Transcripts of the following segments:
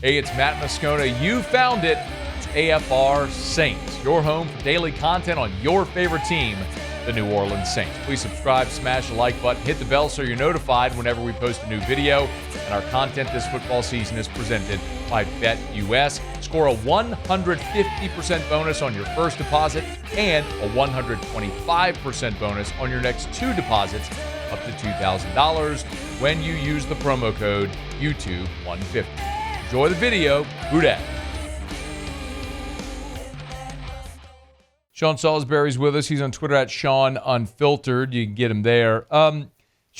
Hey, it's Matt Moscona. You found it. It's AFR Saints, your home for daily content on your favorite team, the New Orleans Saints. Please subscribe, smash the like button, hit the bell so you're notified whenever we post a new video. And our content this football season is presented by BetUS. Score a 150% bonus on your first deposit and a 125% bonus on your next two deposits up to $2,000 when you use the promo code YouTube150. Enjoy the video. Who dat? Sean Salisbury's with us. He's on Twitter at Sean Unfiltered. You can get him there. Sean,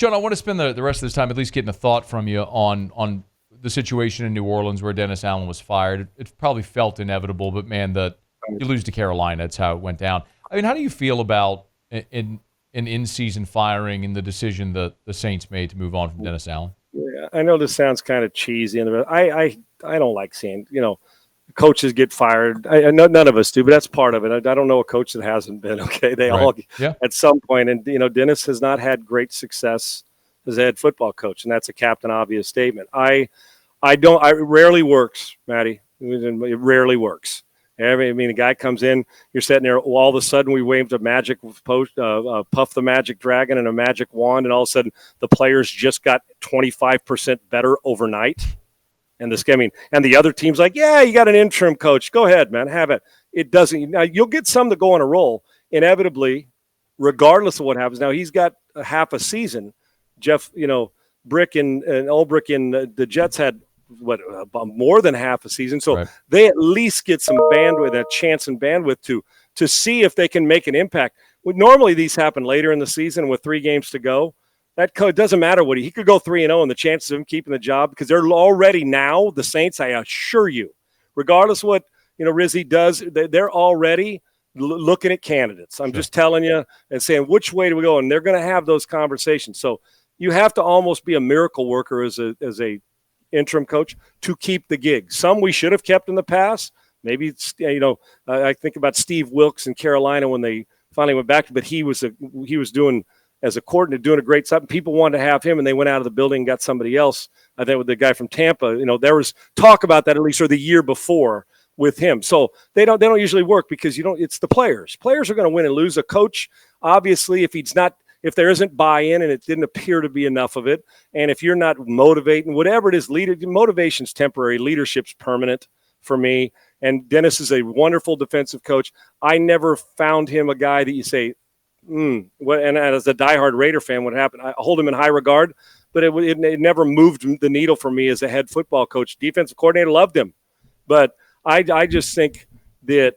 I want to spend the rest of this time at least getting a thought from you on the situation in New Orleans where Dennis Allen was fired. It probably felt inevitable, but man, you lose to Carolina. That's how it went down. I mean, how do you feel about an in-season firing and the decision that the Saints made to move on from Dennis Allen? Yeah, I know this sounds kind of cheesy, but I don't like seeing, coaches get fired. I know none of us do, but that's part of it. I don't know a coach that hasn't been, okay? They all at some point. And, Dennis has not had great success as a head football coach, and that's a Captain Obvious statement. It rarely works, Matty. It rarely works. A guy comes in, you're sitting there, all of a sudden we waved a magic puff the magic dragon and a magic wand, and all of a sudden the players just got 25% better overnight. And and the other team's like, yeah, you got an interim coach. Go ahead, man, have it. It doesn't. Now, you'll get some that go on a roll, inevitably, regardless of what happens. Now, he's got a half a season. Jeff, BREC and Ulbrich and the Jets had more than half a season, so they at least get some bandwidth, a chance and bandwidth to see if they can make an impact. Normally these happen later in the season with 3 games to go. That code doesn't matter what he could go 3-0, and the chances of him keeping the job, because they're already now the Saints. I assure you, regardless of what Rizzi does, they're already looking at candidates. I'm just telling you and saying which way do we go, and they're going to have those conversations. So you have to almost be a miracle worker as a interim coach to keep the gig. Some we should have kept in the past. Maybe I think about Steve Wilkes in Carolina when they finally went back, but he was doing as a coordinator, doing a great job. People wanted to have him, and they went out of the building and got somebody else. I think with the guy from Tampa, there was talk about that at least, or the year before with him. So they don't usually work because it's the players. Players are going to win and lose. A coach, obviously, if there isn't buy-in and it didn't appear to be enough of it, and if you're not motivating, whatever it is, motivation's temporary, leadership's permanent for me. And Dennis is a wonderful defensive coach. I never found him a guy that you say, and as a diehard Raider fan, what happened? I hold him in high regard, but it never moved the needle for me as a head football coach. Defensive coordinator, loved him. But I just think that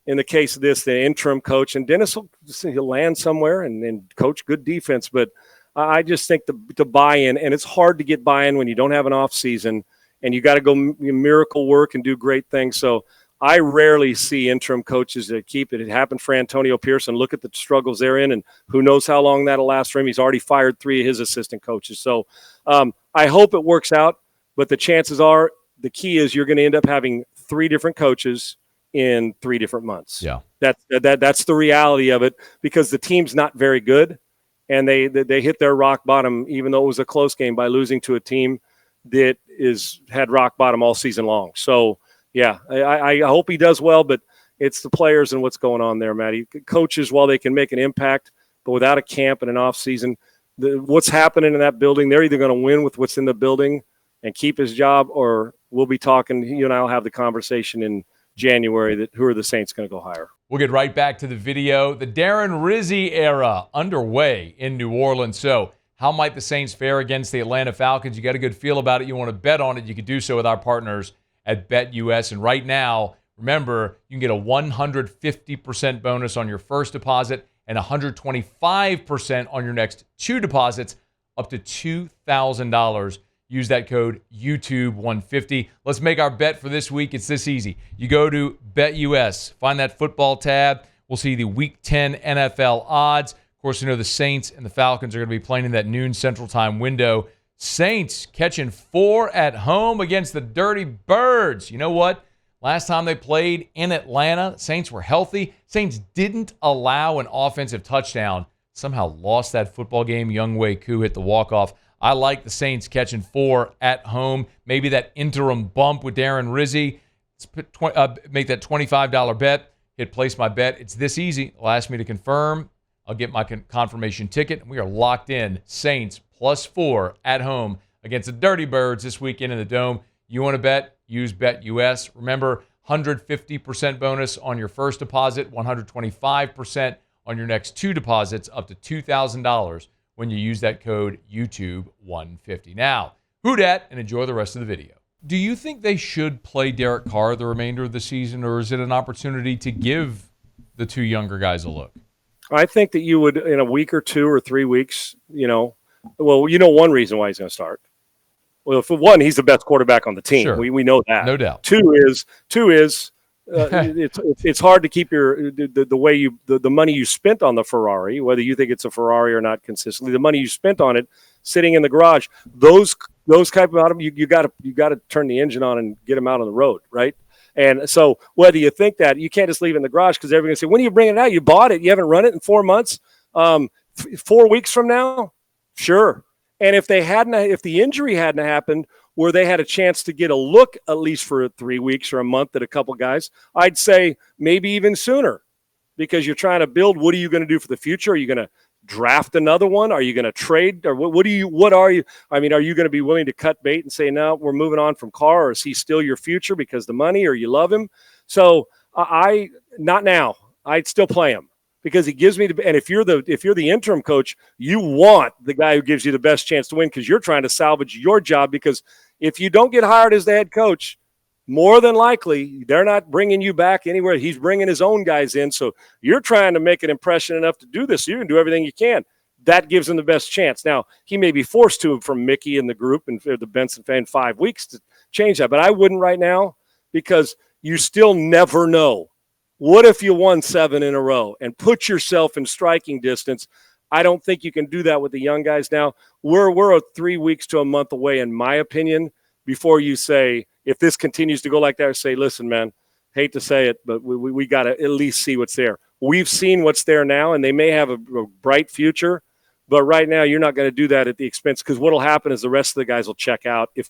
in the case of this, the interim coach, and Dennis he'll land somewhere and coach good defense. But I just think the buy-in, and it's hard to get buy-in when you don't have an off season and you got to go miracle work and do great things. So I rarely see interim coaches that keep it. It happened for Antonio Pearson. Look at the struggles they're in, and who knows how long that'll last for him. He's already fired 3 of his assistant coaches. So I hope it works out, but the chances are the key is you're going to end up having 3 different coaches in 3 different months. Yeah, that's the reality of it, because the team's not very good, and they hit their rock bottom, even though it was a close game, by losing to a team that had rock bottom all season long. So yeah, I hope he does well, but it's the players and what's going on there, Matty. Coaches, while they can make an impact, but without a camp and an off season, what's happening in that building, they're either going to win with what's in the building and keep his job, or we'll be talking. You and I will have the conversation in January that who are the Saints going to go hire. We'll get right back to the video. The Darren Rizzi era underway in New Orleans. So how might the Saints fare against the Atlanta Falcons? You got a good feel about it. You want to bet on it. You can do so with our partners at BetUS. And right now, remember, you can get a 150% bonus on your first deposit and 125% on your next 2 deposits up to $2,000. Use that code YouTube150. Let's make our bet for this week. It's this easy. You go to BetUS, find that football tab. We'll see the Week 10 NFL odds. Of course, you know the Saints and the Falcons are going to be playing in that noon Central Time window. Saints catching 4 at home against the Dirty Birds. You know what? Last time they played in Atlanta, Saints were healthy. Saints didn't allow an offensive touchdown. Somehow lost that football game. Younghoe Koo hit the walk-off. I like the Saints catching 4 at home. Maybe that interim bump with Darren Rizzi. Make that $25 bet. Hit place my bet. It's this easy. It'll ask me to confirm. I'll get my confirmation ticket. And we are locked in. Saints +4 at home against the Dirty Birds this weekend in the Dome. You want to bet? Use BetUS. Remember, 150% bonus on your first deposit, 125% on your next 2 deposits, up to $2,000 when you use that code YouTube150. Now, who dat and enjoy the rest of the video. Do you think they should play Derek Carr the remainder of the season, or is it an opportunity to give the 2 younger guys a look? I think that you would, in a week or 2 or 3 weeks, one reason why he's going to start. Well, for one, he's the best quarterback on the team. Sure. We know that. No doubt. Two is it's hard to keep the money you spent on the Ferrari, whether you think it's a Ferrari or not consistently, the money you spent on it sitting in the garage, those type of items, you got to turn the engine on and get them out on the road, right? And so whether you think that, you can't just leave it in the garage because everyone's going to say, when are you bringing it out? You bought it. You haven't run it in 4 months. 4 weeks from now? Sure. And if the injury hadn't happened where they had a chance to get a look at least for 3 weeks or a month at a couple guys, I'd say maybe even sooner, because you're trying to build. What are you going to do for the future? Are you going to draft another one? Are you going to trade? Or what are you? I mean, are you going to be willing to cut bait and say, no, we're moving on from Carr, or is he still your future because the money, or you love him? So not now. I'd still play him, because he gives me and if you're the interim coach, you want the guy who gives you the best chance to win, because you're trying to salvage your job. Because if you don't get hired as the head coach, more than likely they're not bringing you back anywhere. He's bringing his own guys in, so you're trying to make an impression enough to do this. So you can do everything you can. That gives him the best chance. Now, he may be forced to from Mickey and the group and the Benson fan 5 weeks to change that, but I wouldn't right now, because you still never know. What if you won 7 in a row and put yourself in striking distance? I don't think you can do that with the young guys now. We're 3 weeks to a month away, in my opinion, before you say, if this continues to go like that, say, listen, man, hate to say it, but we got to at least see what's there. We've seen what's there now, and they may have a bright future, but right now you're not going to do that at the expense, because what will happen is the rest of the guys will check out if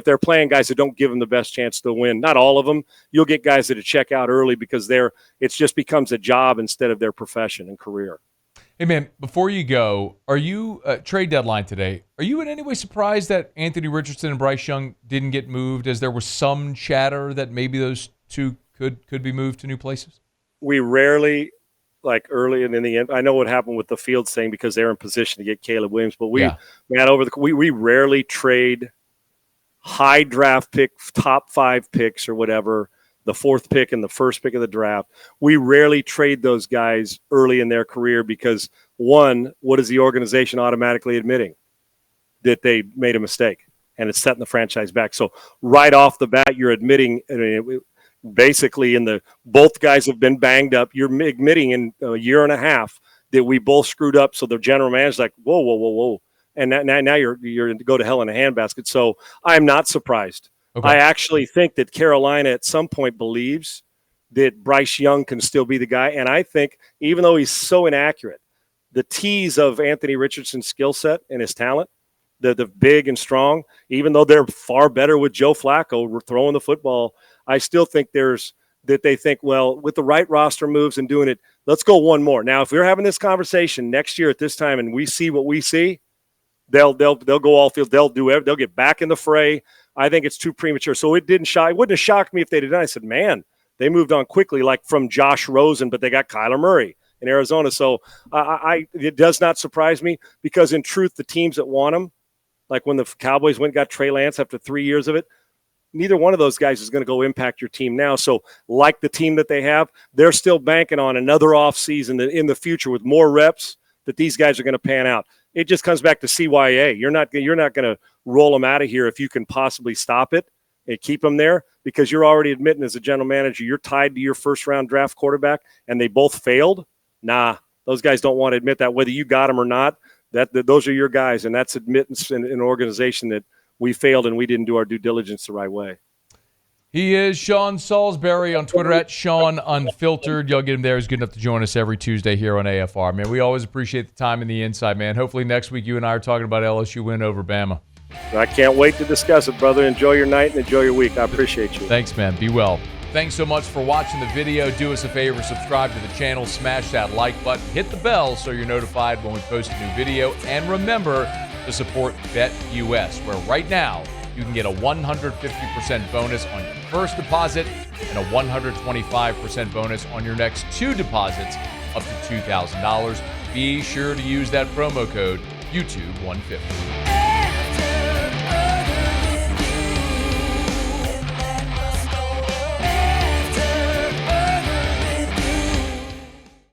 they're playing guys that don't give them the best chance to win. Not all of them. You'll get guys that check out early because it just becomes a job instead of their profession and career. Hey, man, before you go, are you trade deadline today? Are you in any way surprised that Anthony Richardson and Bryce Young didn't get moved, as there was some chatter that maybe those 2 could be moved to new places? We rarely, like early and in the end, I know what happened with the Fields thing because they're in position to get Caleb Williams, but we rarely trade high draft pick, top 5 picks or whatever, the 4th pick and the 1st pick of the draft. We rarely trade those guys early in their career because, one, what is the organization automatically admitting? That they made a mistake, and it's setting the franchise back. So right off the bat, you're admitting, basically, both guys have been banged up. You're admitting in a year and a half that we both screwed up. So the general manager's like, whoa. And now you're to go to hell in a handbasket. So I'm not surprised. Okay. I actually think that Carolina at some point believes that Bryce Young can still be the guy. And I think, even though he's so inaccurate, the tease of Anthony Richardson's skill set and his talent, the big and strong, even though they're far better with Joe Flacco throwing the football, I still think they think, well, with the right roster moves and doing it, let's go one more. Now, if we're having this conversation next year at this time and we see what we see, they'll go all field. They'll get back in the fray. I think it's too premature. So it wouldn't have shocked me if they did. I said, man, they moved on quickly, like from Josh Rosen, but they got Kyler Murray in Arizona. So it does not surprise me, because in truth, the teams that want him, like when the Cowboys went and got Trey Lance after 3 years of it, neither one of those guys is going to go impact your team now. So like the team that they have, they're still banking on another offseason in the future with more reps that these guys are going to pan out. It just comes back to CYA. You're not going to roll them out of here if you can possibly stop it and keep them there, because you're already admitting as a general manager you're tied to your first-round draft quarterback, and they both failed. Nah, those guys don't want to admit that, whether you got them or not. Those are your guys, and that's admittance in an organization that we failed and we didn't do our due diligence the right way. He is Sean Salisbury on Twitter at Sean Unfiltered. Y'all get him there. He's good enough to join us every Tuesday here on AFR. Man, we always appreciate the time and the insight, man. Hopefully next week you and I are talking about LSU win over Bama. I can't wait to discuss it, brother. Enjoy your night and enjoy your week. I appreciate you. Thanks, man. Be well. Thanks so much for watching the video. Do us a favor, subscribe to the channel, smash that like button, hit the bell so you're notified when we post a new video, and remember to support BetUS, where right now you can get a 150% bonus on your first deposit and a 125% bonus on your next 2 deposits up to $2,000. Be sure to use that promo code YouTube150.